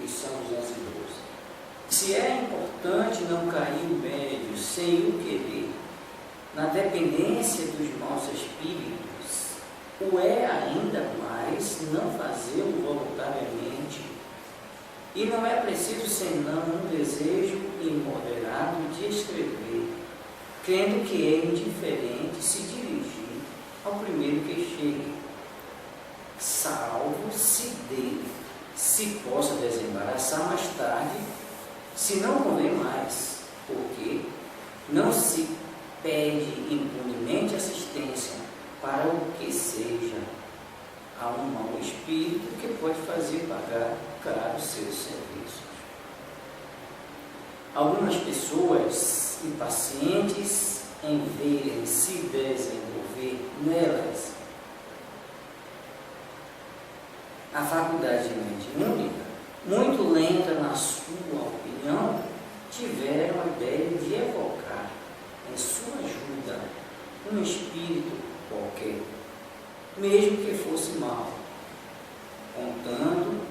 Isso são 212. Se é importante não cair o médio sem o querer, na dependência dos maus espíritos, o é ainda mais não fazê-lo voluntariamente. E não é preciso senão um desejo imoderado de escrever, crendo que é indiferente se dirigir ao primeiro que chegue, salvo se dele se possa desembaraçar mais tarde, se não convém mais, porque não se pede impunemente assistência para o que seja a um mau espírito que pode fazer pagar caro seus serviços. Algumas pessoas impacientes em verem se desenvolver nelas a faculdade mediúnica, muito lenta na sua opinião, tiveram a ideia de evocar em sua ajuda um espírito qualquer, mesmo que fosse mau, contando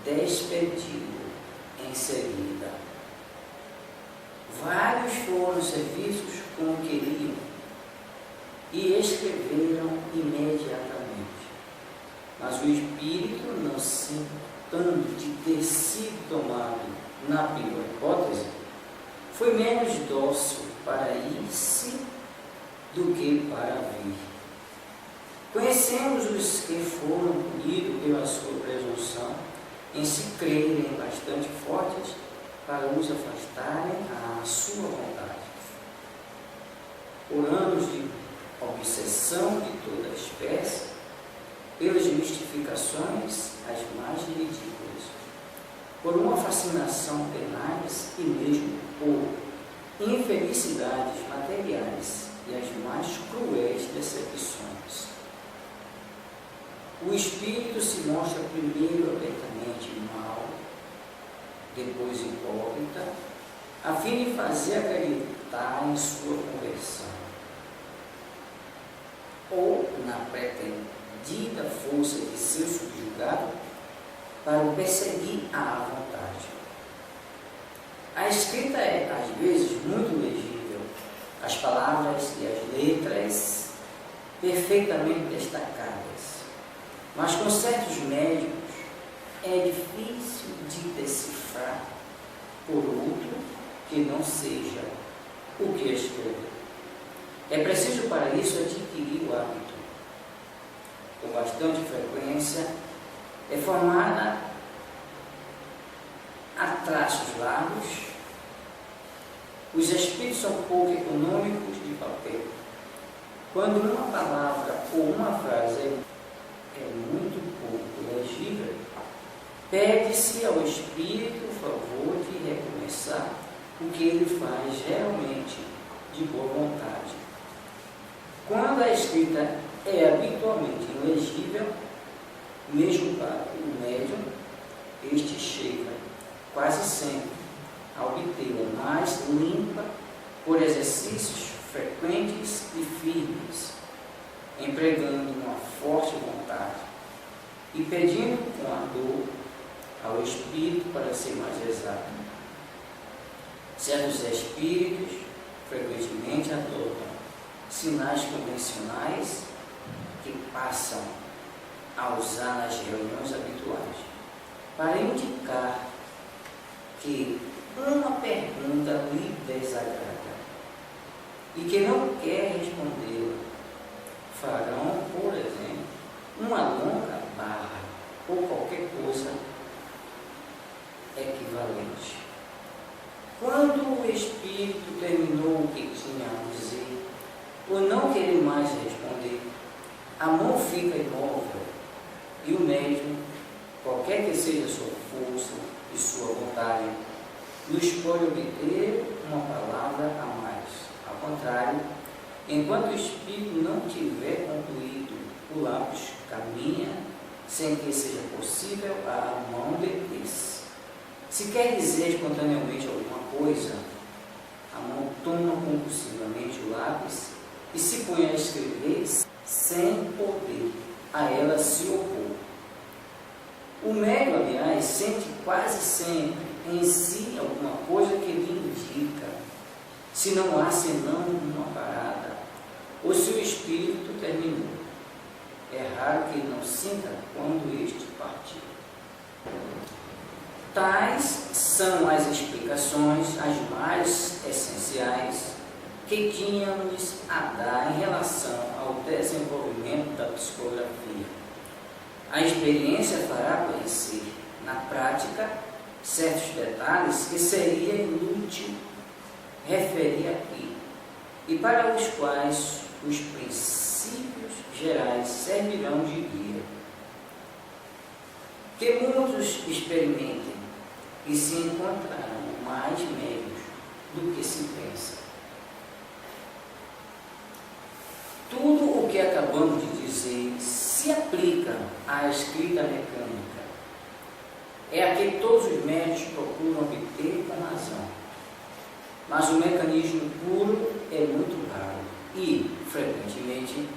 despedido em seguida. Vários foram os serviços como queriam e escreveram imediatamente. Mas o espírito, não se importando de ter sido tomado na pior hipótese, foi menos dócil para ir-se do que para vir. Conhecemos os que foram punidos pela sua presunção em se crerem bastante fortes para os afastarem à sua vontade. Por anos de obsessão de toda espécie, pelas mistificações as mais ridículas, por uma fascinação penais e mesmo por infelicidades materiais e as mais cruéis decepções. O espírito se mostra primeiro abertamente mau, depois hipócrita, a fim de fazer acreditar em sua conversão, ou na pretendida força de seu subjugado, para o perseguir à vontade. A escrita é, às vezes, muito legível, as palavras e as letras perfeitamente destacadas, mas com certos médiuns é difícil de decifrar por outro que não seja o que escreve. É preciso para isso adquirir o hábito. Com bastante frequência é formada a traços largos. Os espíritos são pouco econômicos de papel. Quando uma palavra ou uma frase é muito pouco legível, pede-se ao espírito o favor de recomeçar o que ele faz realmente de boa vontade. Quando a escrita é habitualmente ilegível, mesmo para o médium, este chega quase sempre a obtê-la mais limpa por exercícios frequentes e firmes, empregando uma forte vontade e pedindo com ardor ao espírito para ser mais exato. Certos espíritos frequentemente adotam sinais convencionais que passam a usar nas reuniões habituais para indicar que uma pergunta lhe desagrada e que não quer respondê-la. Farão, por exemplo, uma longa barra ou qualquer coisa equivalente. Quando o espírito terminou o que tinha a dizer, por não querer mais responder, a mão fica imóvel e o médium, qualquer que seja sua força e sua vontade, nos pode obter uma palavra a mais. Ao contrário, enquanto o espírito não tiver concluído, o lápis caminha sem que seja possível a mão deter-se. Se quer dizer espontaneamente alguma coisa, a mão toma compulsivamente o lápis e se põe a escrever sem poder a ela se opor. O médium, aliás, sente quase sempre em si alguma coisa que lhe indica se não há senão uma parada, ou se o espírito terminou. É raro que ele não sinta quando este partiu. Tais são as explicações, as mais essenciais, que tínhamos a dar em relação ao desenvolvimento da psicografia. A experiência fará conhecer, na prática, certos detalhes que seria inútil referir aqui, e para os quais os princípios gerais servirão de guia. Que muitos experimentem e se encontrarão mais médios do que se pensa. Tudo o que acabamos de dizer se aplica à escrita mecânica. É a que todos os médios procuram obter com razão. Mas o mecanismo puro é muito raro e, frequentemente,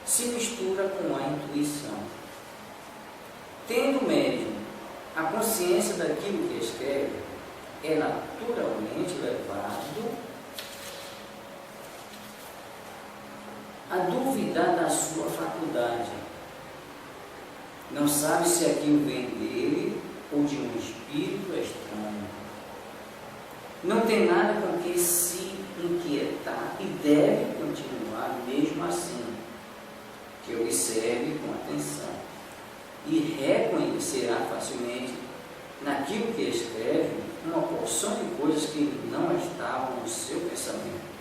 se mistura com a intuição. Tendo o médium a consciência daquilo que escreve, é naturalmente levado a duvidar da sua faculdade. Não sabe se aquilo vem dele ou de um espírito estranho. Não tem nada com que se inquietar e deve continuar mesmo assim, que observe com atenção e reconhecerá facilmente naquilo que escreve uma porção de coisas que não estavam no seu pensamento.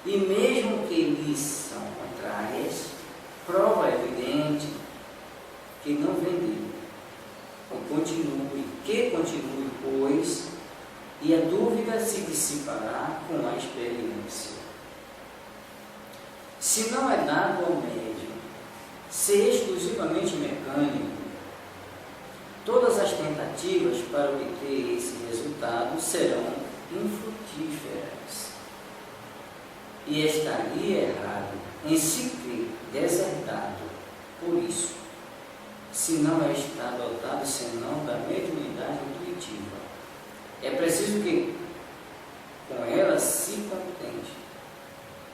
E mesmo que lhes são contrárias, prova evidente que não vem dele. Que continue, pois, e a dúvida se dissipará com a experiência. Se não é dado ao médium ser exclusivamente mecânico, todas as tentativas para obter esse resultado serão infrutíferas. E estaria errado em se crer deserdado por isso, se não está dotado senão da mediunidade intuitiva. É preciso que com ela se contente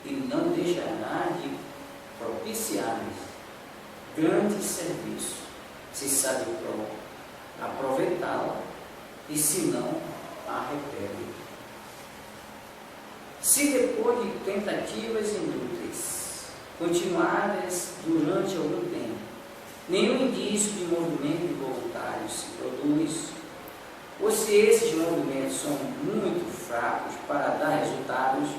e não deixará de propiciar-lhes grande serviço, se sabe aproveitá-la e se não a repele. Se depois de tentativas inúteis, continuadas durante algum tempo, nenhum indício de movimento involuntário se produz, ou se esses movimentos são muito fracos para dar resultados,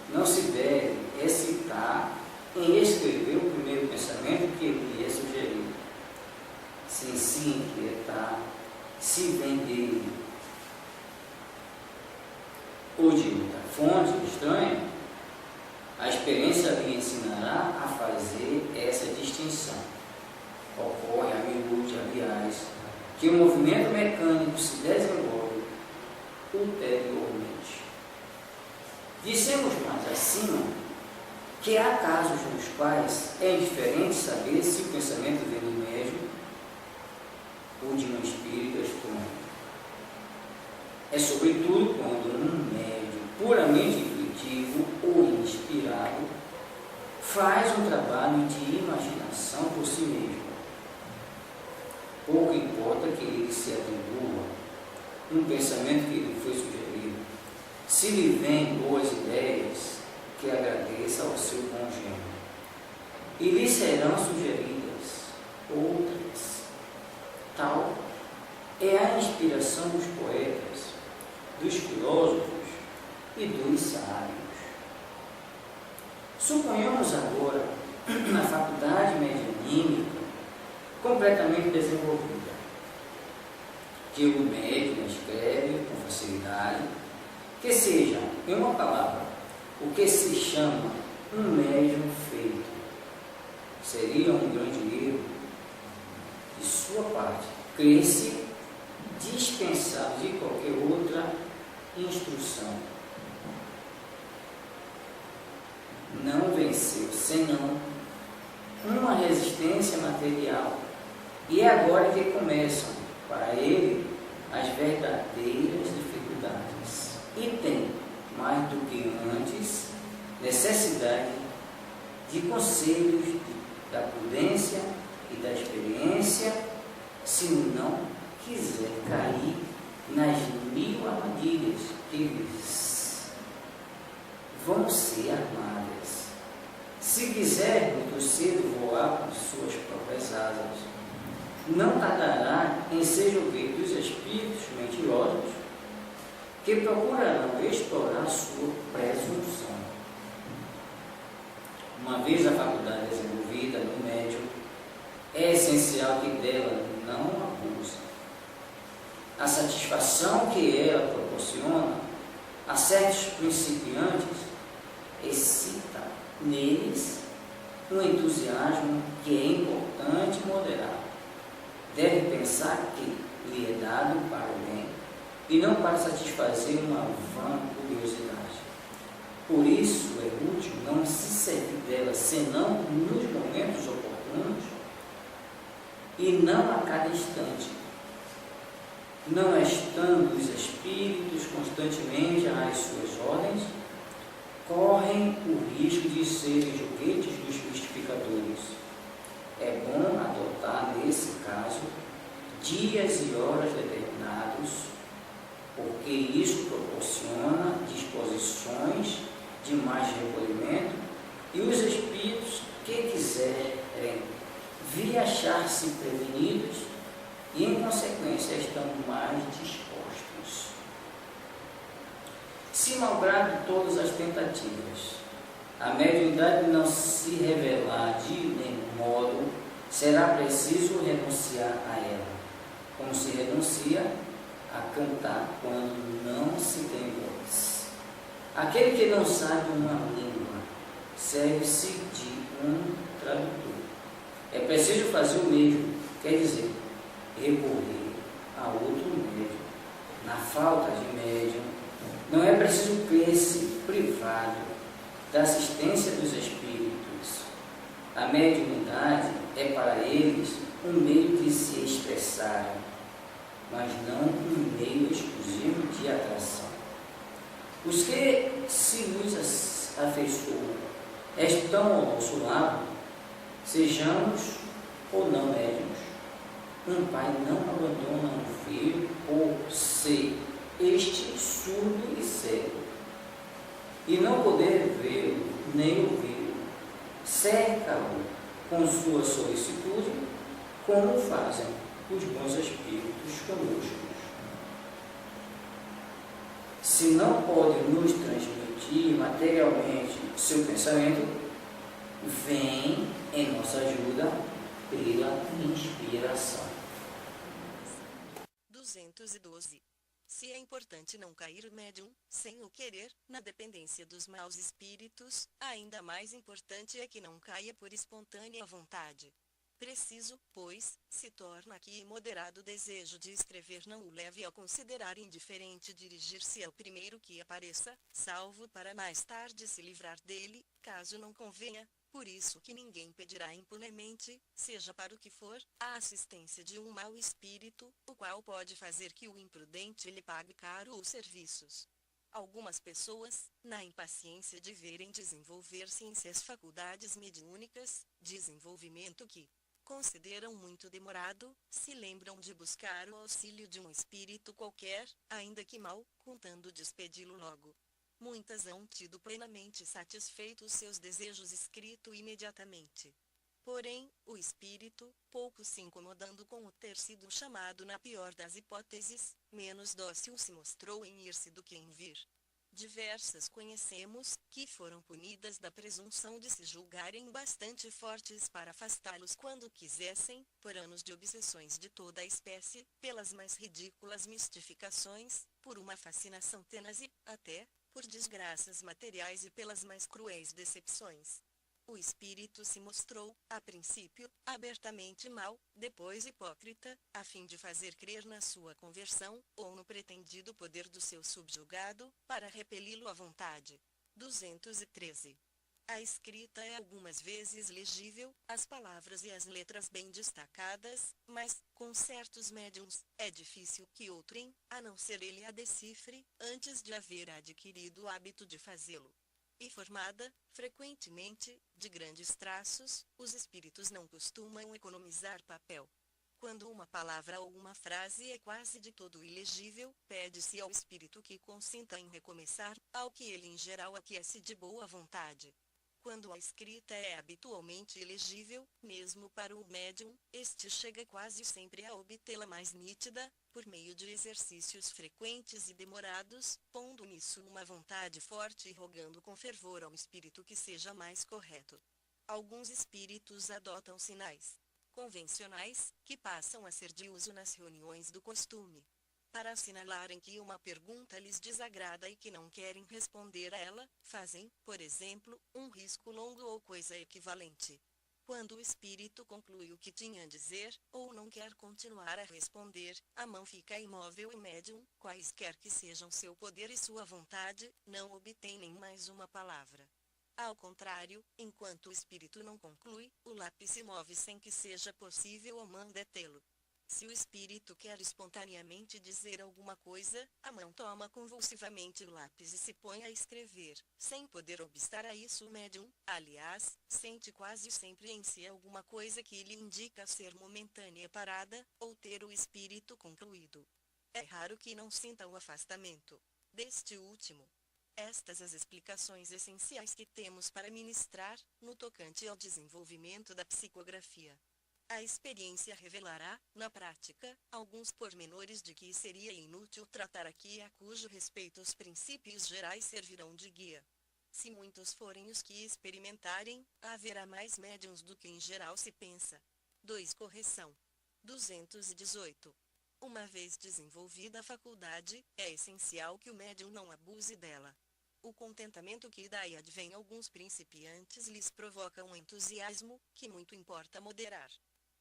não se deve hesitar em escrever o primeiro pensamento que lhe é sugerido, sem se inquietar se vem dele ou de outra fonte estranha. A experiência lhe ensinará a fazer essa distinção. Ocorre a miúde, aliás, que o movimento mecânico se desenvolve ulteriormente. Dissemos mais acima que há casos nos quais é indiferente saber se o pensamento vem do médium ou de um espírito estranho. É sobretudo quando um médium puramente intuitivo ou inspirado faz um trabalho de imaginação por si mesmo. Pouco importa que ele se atribua um pensamento que lhe foi sugerido, se lhe vêm boas ideias, que agradeça ao seu congênero, e lhe serão sugeridas outras. Tal é a inspiração dos poetas, dos filósofos e dos sábios. Suponhamos agora na faculdade medianímica completamente desenvolvida, que o médium escreve com facilidade, que seja, em uma palavra, o que se chama um médium feito. Seria um grande erro de sua parte crer-se dispensado de qualquer outra instrução. Não venceu senão uma resistência material E é agora que começam, para ele, as verdadeiras dificuldades. E tem, mais do que antes, necessidade de conselhos da prudência e da experiência, se não quiser cair nas 1000 armadilhas que lhes vão ser armadas. Se quiser muito cedo voar por suas próprias asas, não tardará em ser joguete dos espíritos mentirosos que procurarão explorar sua presunção. Uma vez a faculdade desenvolvida no médium, é essencial que dela não abuse. A satisfação que ela proporciona a certos principiantes excita neles um entusiasmo que é importante moderar. Deve pensar que lhe é dado para o bem e não para satisfazer uma vã curiosidade. Por isso é útil não se servir dela senão nos momentos oportunos e não a cada instante, não estando os espíritos constantemente às suas ordens, correm o risco de serem joguetes dos mistificadores. É bom adotar, nesse caso, dias e horas determinados, porque isso proporciona disposições de mais recolhimento e os espíritos que quiserem vir achar-se prevenidos e, em consequência, estão mais dispostos. Se, malgrado todas as tentativas, a mediunidade não se revelar de nenhum modo, será preciso renunciar a ela, como se renuncia a cantar quando não se tem voz. Aquele que não sabe uma língua serve-se de um tradutor. É preciso fazer o mesmo, quer dizer, recorrer a outro médium. Na falta de médium, não é preciso crer-se privado da assistência dos espíritos. A mediunidade é para eles um meio de se expressarem, mas não um meio exclusivo de atração. Os que se nos afeiçoam estão ao nosso lado, sejamos ou não médiuns. Um pai não abandona um filho por ser este surdo e cego, e não poder vê-lo nem ouvi-lo. Cerca-o com sua solicitude, como fazem os bons espíritos conosco. Se não pode nos transmitir materialmente seu pensamento, vem em nossa ajuda pela inspiração. 212. Se é importante não cair o médium, sem o querer, na dependência dos maus espíritos, ainda mais importante é que não caia por espontânea vontade. Preciso, pois, se torna que imoderado desejo de escrever não o leve a considerar indiferente dirigir-se ao primeiro que apareça, salvo para mais tarde se livrar dele, caso não convenha. Por isso que ninguém pedirá impunemente, seja para o que for, a assistência de um mau espírito, o qual pode fazer que o imprudente lhe pague caro os serviços. Algumas pessoas, na impaciência de verem desenvolver-se em si as faculdades mediúnicas, desenvolvimento que consideram muito demorado, se lembram de buscar o auxílio de um espírito qualquer, ainda que mal, contando despedi-lo logo. Muitas hão tido plenamente satisfeitos seus desejos escrito imediatamente. Porém, o espírito, pouco se incomodando com o ter sido chamado na pior das hipóteses, menos dócil se mostrou em ir-se do que em vir. Diversas conhecemos, que foram punidas da presunção de se julgarem bastante fortes para afastá-los quando quisessem, por anos de obsessões de toda a espécie, pelas mais ridículas mistificações, por uma fascinação tenaz e, até, por desgraças materiais e pelas mais cruéis decepções. O espírito se mostrou, a princípio, abertamente mau, depois hipócrita, a fim de fazer crer na sua conversão, ou no pretendido poder do seu subjugado, para repeli-lo à vontade. 213. A escrita é algumas vezes legível, as palavras e as letras bem destacadas, mas, com certos médiuns, é difícil que outrem, a não ser ele a decifre, antes de haver adquirido o hábito de fazê-lo. E formada, frequentemente, de grandes traços, os espíritos não costumam economizar papel. Quando uma palavra ou uma frase é quase de todo ilegível, pede-se ao espírito que consinta em recomeçar, ao que ele em geral aquece de boa vontade. Quando a escrita é habitualmente ilegível, mesmo para o médium, este chega quase sempre a obtê-la mais nítida, por meio de exercícios frequentes e demorados, pondo nisso uma vontade forte e rogando com fervor ao espírito que seja mais correto. Alguns espíritos adotam sinais convencionais, que passam a ser de uso nas reuniões do costume. Para assinalarem que uma pergunta lhes desagrada e que não querem responder a ela, fazem, por exemplo, um risco longo ou coisa equivalente. Quando o espírito conclui o que tinha a dizer, ou não quer continuar a responder, a mão fica imóvel e médium, quaisquer que sejam seu poder e sua vontade, não obtém nem mais uma palavra. Ao contrário, enquanto o espírito não conclui, o lápis se move sem que seja possível a mão detê-lo. Se o espírito quer espontaneamente dizer alguma coisa, a mão toma convulsivamente o lápis e se põe a escrever, sem poder obstar a isso o médium, aliás, sente quase sempre em si alguma coisa que lhe indica ser momentânea parada, ou ter o espírito concluído. É raro que não sinta o afastamento deste último. Estas as explicações essenciais que temos para ministrar, no tocante ao desenvolvimento da psicografia. A experiência revelará, na prática, alguns pormenores de que seria inútil tratar aqui, a cujo respeito os princípios gerais servirão de guia. Se muitos forem os que experimentarem, haverá mais médiuns do que em geral se pensa. 2. Correção. 218. Uma vez desenvolvida a faculdade, é essencial que o médium não abuse dela. O contentamento que daí advém alguns principiantes lhes provoca um entusiasmo, que muito importa moderar.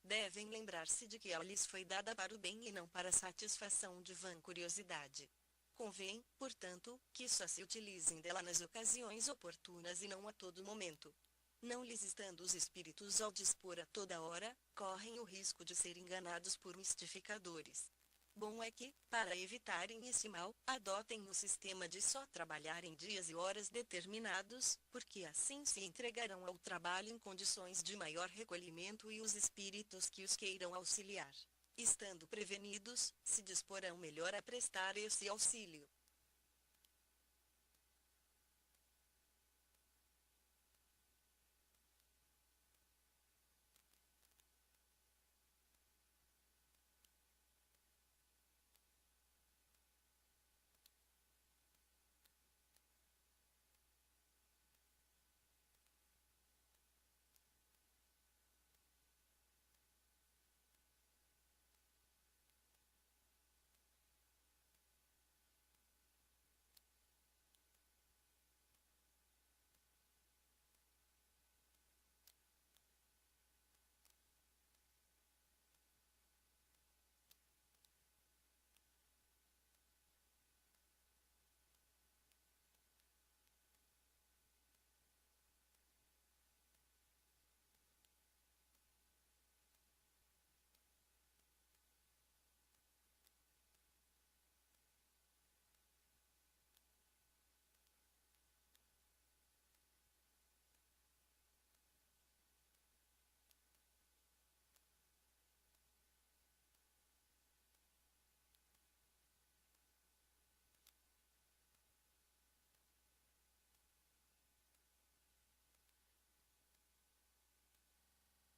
Devem lembrar-se de que ela lhes foi dada para o bem e não para a satisfação de vã curiosidade. Convém, portanto, que só se utilizem dela nas ocasiões oportunas e não a todo momento. Não lhes estando os espíritos ao dispor a toda hora, correm o risco de ser enganados por mistificadores. Bom é que, para evitarem esse mal, adotem o sistema de só trabalhar em dias e horas determinados, porque assim se entregarão ao trabalho em condições de maior recolhimento e os espíritos que os queiram auxiliar, estando prevenidos, se disporão melhor a prestar esse auxílio.